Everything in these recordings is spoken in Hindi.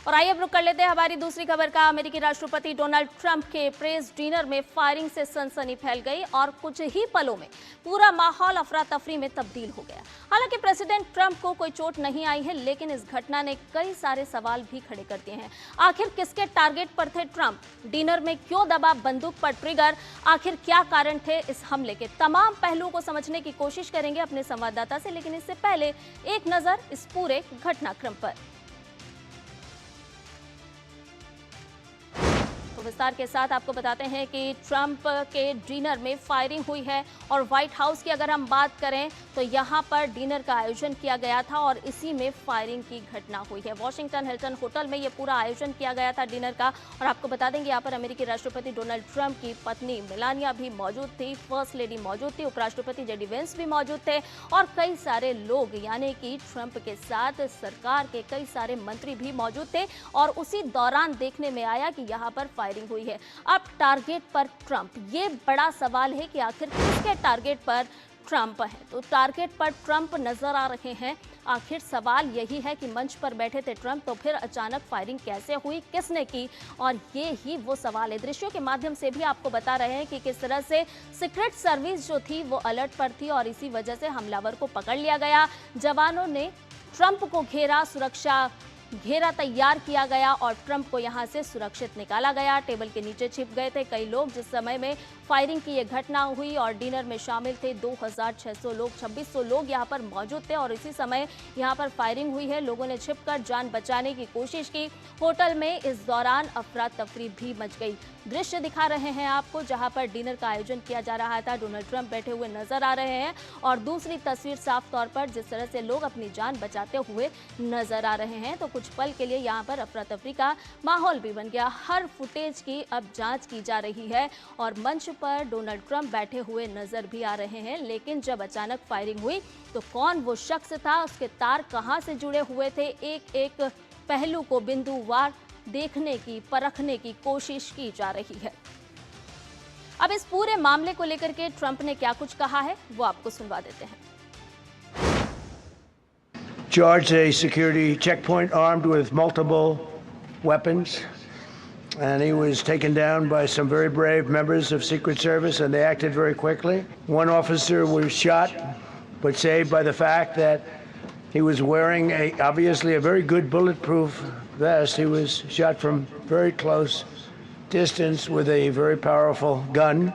और आइए अब रुक कर लेते हैं हमारी दूसरी खबर का। अमेरिकी राष्ट्रपति डोनाल्ड ट्रंप के प्रेस डिनर में फायरिंग से सनसनी फैल गई और कुछ ही पलों में पूरा माहौल अफरा तफरी में तब्दील हो गया। हालांकि प्रेसिडेंट ट्रंप को कोई चोट नहीं आई है, लेकिन इस घटना ने कई सारे सवाल भी खड़े कर दिए हैं। आखिर किसके टारगेट पर थे ट्रंप? डिनर में क्यों दबा बंदूक पर ट्रिगर? आखिर क्या कारण थे इस हमले के? तमाम पहलुओं को समझने की कोशिश करेंगे अपने संवाददाता से, लेकिन इससे पहले एक नजर इस पूरे घटनाक्रम पर। तो विस्तार के साथ आपको बताते हैं कि ट्रंप के डिनर में फायरिंग हुई है और व्हाइट हाउस की अगर हम बात करें तो यहां पर डिनर का आयोजन किया गया था और इसी में फायरिंग की घटना हुई है। वॉशिंगटन हिल्टन होटल में यह पूरा आयोजन किया गया था डिनर का। और आपको बता देंगे यहाँ पर अमेरिकी राष्ट्रपति डोनाल्ड ट्रंप की पत्नी मेलानिया भी मौजूद थी, फर्स्ट लेडी मौजूद थी, उपराष्ट्रपति जेडी वेंस भी मौजूद थे और कई सारे लोग यानी कि ट्रंप के साथ सरकार के कई सारे मंत्री भी मौजूद थे। और उसी दौरान देखने में आया कि यहाँ पर फायरिंग हुई है। अब टारगेट पर ट्रंप, ये बड़ा सवाल है कि आखिर किसके टारगेट पर ट्रंप है। तो टारगेट पर ट्रंप नजर आ रहे हैं। आखिर सवाल यही है कि मंच पर बैठे थे ट्रंप, तो फिर अचानक फायरिंग कैसे हुई, किसने की? और ये ही वो सवाल है। दृश्यों के माध्यम से भी आपको बता रहे हैं कि किस तरह से सीक्रेट सर्विस जो थी वो अलर्ट पर थी और इसी वजह से हमलावर को पकड़ लिया गया। जवानों ने ट्रंप को घेरा, सुरक्षा घेरा तैयार किया गया और ट्रंप को यहां से सुरक्षित निकाला गया। टेबल के नीचे छिप गए थे कई लोग जिस समय में फायरिंग की यह घटना हुई और डिनर में शामिल थे 2600 लोग, 2600 लोग यहां पर मौजूद थे और इसी समय यहां पर फायरिंग हुई है। लोगों ने छिपकर जान बचाने की कोशिश की। होटल में इस दौरान अफरा तफरी भी मच गई। दृश्य दिखा रहे हैं आपको जहां पर डिनर का आयोजन किया जा रहा था। डोनाल्ड ट्रंप बैठे हुए नजर आ रहे हैं और दूसरी तस्वीर साफ तौर पर जिस तरह से लोग अपनी जान बचाते हुए नजर आ रहे हैं। तो कुछ पल के लिए यहाँ पर अफरा तफरी का माहौल भी बन गया। हर फुटेज की अब जांच की जा रही है और मंच पर डोनाल्ड ट्रंप बैठे हुए नजर भी आ रहे हैं। लेकिन जब अचानक फायरिंग हुई तो कौन वो शख्स था, उसके तार कहां से जुड़े हुए थे, एक एक पहलू को बिंदुवार देखने की, परखने की कोशिश की जा रही है। अब इस पूरे मामले को लेकर के ट्रंप ने क्या कुछ कहा है वो आपको सुनवा देते हैं। Charged a security checkpoint armed with multiple weapons, and he was taken down by some very brave members of Secret Service, and they acted very quickly. One officer was shot, but saved by the fact that he was wearing obviously a very good bulletproof vest. He was shot from very close distance with a very powerful gun.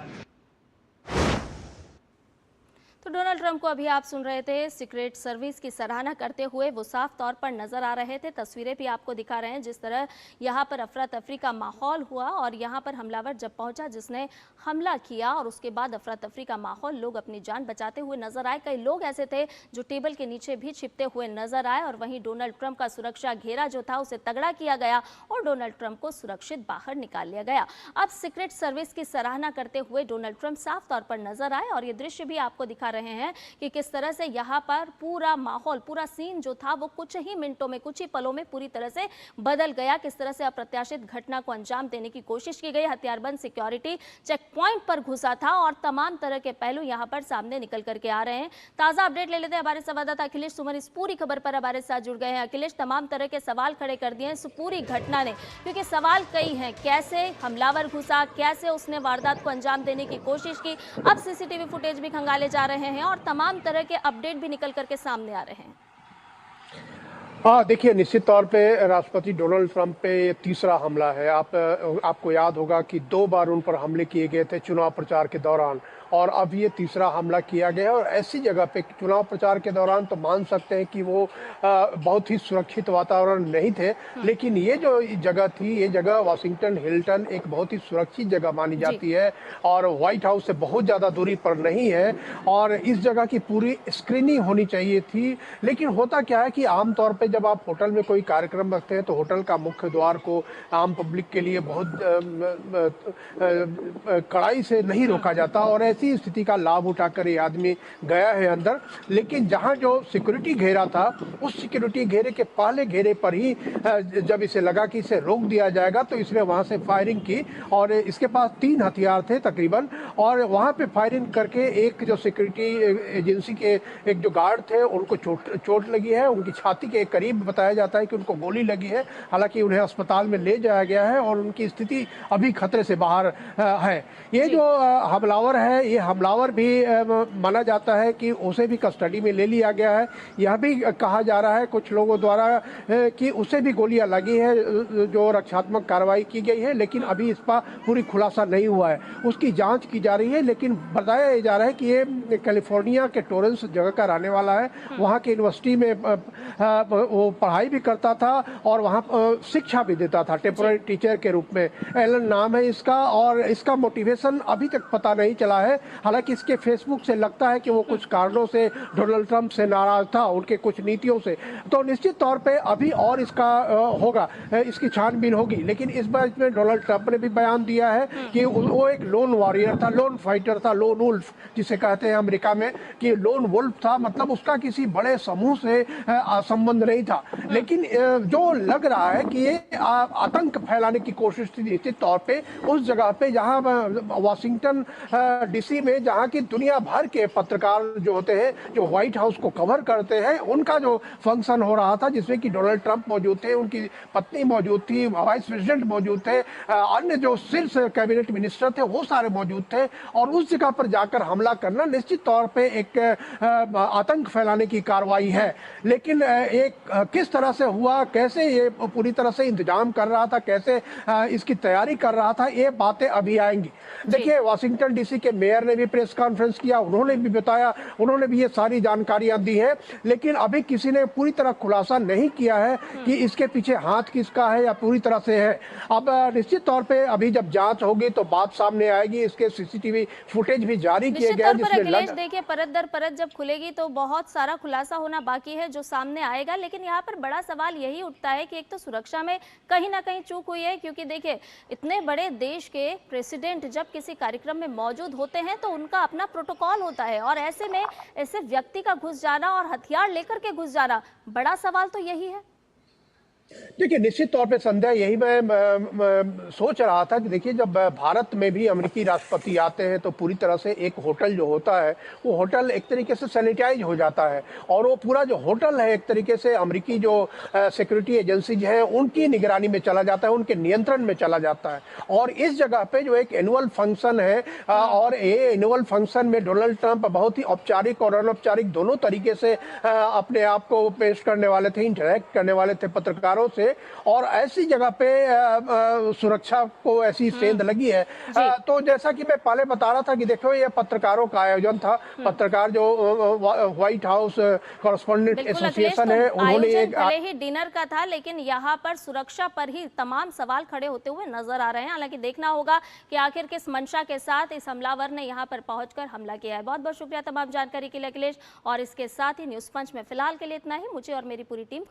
Donald Trump को अभी आप सुन रहे थे सीक्रेट सर्विस की सराहना करते हुए। वो साफ तौर पर नजर आ रहे थे। तस्वीरें भी आपको दिखा रहे हैं जिस तरह यहाँ पर अफरा तफरी का माहौल हुआ और यहाँ पर हमलावर जब पहुंचा जिसने हमला किया और उसके बाद अफरा तफरी का माहौल, लोग अपनी जान बचाते हुए नजर आए। कई लोग ऐसे थे जो टेबल के नीचे भी छिपते हुए नजर आए और वहीं डोनाल्ड ट्रंप का सुरक्षा घेरा जो था उसे तगड़ा किया गया और डोनाल्ड ट्रंप को सुरक्षित बाहर निकाल लिया गया। अब सीक्रेट सर्विस की सराहना करते हुए डोनाल्ड ट्रंप साफ तौर पर नजर आए और ये दृश्य भी आपको दिखा रहे हैं कि किस तरह से यहाँ पर पूरा माहौल, पूरा सीन जो था वो कुछ ही मिनटों में, कुछ ही पलों में पूरी तरह से बदल गया। किस तरह से अप्रत्याशित घटना को अंजाम देने की कोशिश की गई। हथियारबंद सिक्योरिटी चेक पॉइंट पर घुसा था और तमाम तरह के पहलू यहाँ पर सामने निकल करके आ रहे हैं। ताजा अपडेट ले लेते हैं। हमारे संवाददाता अखिलेश सुमन इस पूरी खबर पर हमारे साथ जुड़ गए हैं। अखिलेश, तमाम तरह के सवाल खड़े कर दिए हैं इस पूरी घटना ने, क्योंकि सवाल कई हैं। कैसे हमलावर घुसा, कैसे उसने वारदात को अंजाम देने की कोशिश की। अब सीसीटीवी फुटेज भी खंगाले जा रहे हैं और तमाम तरह के अपडेट भी निकल करके सामने आ रहे हैं। हाँ, देखिए, निश्चित तौर पे राष्ट्रपति डोनाल्ड ट्रंप पे ये तीसरा हमला है। आपको याद होगा कि 2 बार उन पर हमले किए गए थे चुनाव प्रचार के दौरान और अब ये तीसरा हमला किया गया। और ऐसी जगह पे चुनाव प्रचार के दौरान तो मान सकते हैं कि वो बहुत ही सुरक्षित वातावरण नहीं थे, लेकिन ये जो जगह थी, ये जगह वाशिंगटन हिल्टन एक बहुत ही सुरक्षित जगह मानी जाती है और व्हाइट हाउस से बहुत ज़्यादा दूरी पर नहीं है और इस जगह की पूरी स्क्रीनिंग होनी चाहिए थी। लेकिन होता क्या है कि आमतौर पर जब आप होटल में कोई कार्यक्रम रखते हैं तो होटल का मुख्य द्वार को आम पब्लिक के लिए बहुत कड़ाई से नहीं रोका जाता और ऐसी स्थिति का लाभ उठाकर ये आदमी गया है अंदर। लेकिन जहां जो सिक्योरिटी घेरा था उस सिक्योरिटी घेरे के पहले घेरे पर ही जब इसे लगा कि इसे रोक दिया जाएगा तो इसने वहां से फायरिंग की और इसके पास 3 हथियार थे तकरीबन और वहां पे फायरिंग करके एक जो सिक्योरिटी एजेंसी के एक जो गार्ड थे उनको चोट लगी है, उनकी छाती के करीब बताया जाता है कि उनको गोली लगी है। हालांकि उन्हें अस्पताल में ले जाया गया है और उनकी स्थिति अभी खतरे से बाहर है। ये जो हमलावर है, ये हमलावर भी माना जाता है कि उसे भी कस्टडी में ले लिया गया है। यह भी कहा जा रहा है कुछ लोगों द्वारा कि उसे भी गोलियां लगी है, जो रक्षात्मक कार्रवाई की गई है, लेकिन अभी इस पर पूरी खुलासा नहीं हुआ है। उसकी जांच की जा रही है, लेकिन बताया जा रहा है कि ये कैलिफोर्निया के टोरेंस जगह का रहने वाला है। वहाँ की यूनिवर्सिटी में वो पढ़ाई भी करता था और वहाँ शिक्षा भी देता था टेम्पोररी टीचर के रूप में। एलन नाम है इसका, और इसका मोटिवेशन अभी तक पता नहीं चला है। हालांकि इसके फेसबुक से लगता है कि वो कुछ कारणों से डोनाल्ड ट्रंप से नाराज था, उनके कुछ नीतियों से। तो निश्चित तौर पे अभी और इसका होगा, इसकी छानबीन होगी। लेकिन इस बार में डोनाल्ड ट्रंप ने भी बयान दिया है कि वो एक लोन वॉरियर था, लोन फाइटर था, लोन वुल्फ जिसे कहते हैं अमेरिका में, कि लोन वुल्फ था, मतलब उसका किसी बड़े समूह से संबंध नहीं था। लेकिन जो लग रहा है कि ये आतंक फैलाने की कोशिश थी निश्चित तौर पे उस जगह पे जहां वाशिंगटन डीसी में, जहां की दुनिया भर के पत्रकार जो होते हैं, जो व्हाइट हाउस को कवर करते हैं, उनका जो फंक्शन हो रहा था, जिसमें कि डोनाल्ड ट्रंप मौजूद थे, उनकी पत्नी मौजूद थी, वाइस प्रेसिडेंट मौजूद थे, अन्य जो शीर्ष कैबिनेट मिनिस्टर थे वो सारे मौजूद थे। और उस जगह पर जाकर हमला करना निश्चित तौर पे एक आतंक फैलाने की कार्रवाई है। लेकिन एक किस तरह से हुआ, कैसे ये पूरी तरह से इंतजाम कर रहा था, कैसे इसकी तैयारी कर रहा था, ये बातें अभी आएंगी। देखिए, वाशिंगटन डीसी के मेयर ने भी प्रेस कॉन्फ्रेंस किया, उन्होंने भी बताया, उन्होंने भी ये सारी जानकारियां दी है। लेकिन अभी किसी ने पूरी तरह खुलासा नहीं किया है कि इसके पीछे हाथ किसका है या पूरी तरह से है। अब निश्चित तौर पे अभी जब जांच होगी तो बात सामने आएगी। इसके सीसीटीवी फुटेज भी जारी किए गए, जिसमें देखिए परत दर परत जब खुलेगी तो बहुत सारा खुलासा होना बाकी है जो सामने आएगा। लेकिन यहाँ पर बड़ा सवाल यही उठता है कि एक तो सुरक्षा में कहीं ना कहीं चूक हुई है, क्योंकि देखिए इतने बड़े देश के प्रेसिडेंट जब किसी कार्यक्रम में मौजूद होते हैं तो उनका अपना प्रोटोकॉल होता है, और ऐसे में ऐसे व्यक्ति का घुस जाना और हथियार लेकर के घुस जाना, बड़ा सवाल तो यही है। देखिए, निश्चित तौर पे संध्या, यही मैं सोच रहा था कि देखिए, जब भारत में भी अमेरिकी राष्ट्रपति आते हैं तो पूरी तरह से एक होटल जो होता है वो होटल एक तरीके से सैनिटाइज हो जाता है, और वो पूरा जो होटल है एक तरीके से अमेरिकी जो सिक्योरिटी एजेंसीज हैं उनकी निगरानी में चला जाता है, उनके नियंत्रण में चला जाता है। और इस जगह पे जो एक एनुअल फंक्शन है, और ये एनुअल फंक्शन में डोनाल्ड ट्रंप बहुत ही औपचारिक और अनौपचारिक दोनों तरीके से अपने आप को पेश करने वाले थे, इंटरेक्ट करने वाले थे पत्रकारों से। और ऐसी जगह पे सुरक्षा को ऐसी सेंध लगी है। तो जैसा कि मैं पहले बता रहा था कि देखो, ये पत्रकारों का आयोजन था। पत्रकार जो व्हाइट हाउस कॉरेस्पॉन्डेंट एसोसिएशन है, उन्होंने एक भले ही डिनर का था, लेकिन यहाँ पर सुरक्षा पर ही तमाम सवाल खड़े होते हुए नजर आ रहे हैं। हालांकि देखना होगा कि आखिर किस मंशा के साथ इस हमलावर ने यहाँ पर पहुंचकर हमला किया है। बहुत बहुत शुक्रिया तमाम जानकारी के लिए अखिलेश, और इसके साथ ही न्यूज पंच में फिलहाल के लिए इतना ही। मुझे और मेरी पूरी टीम को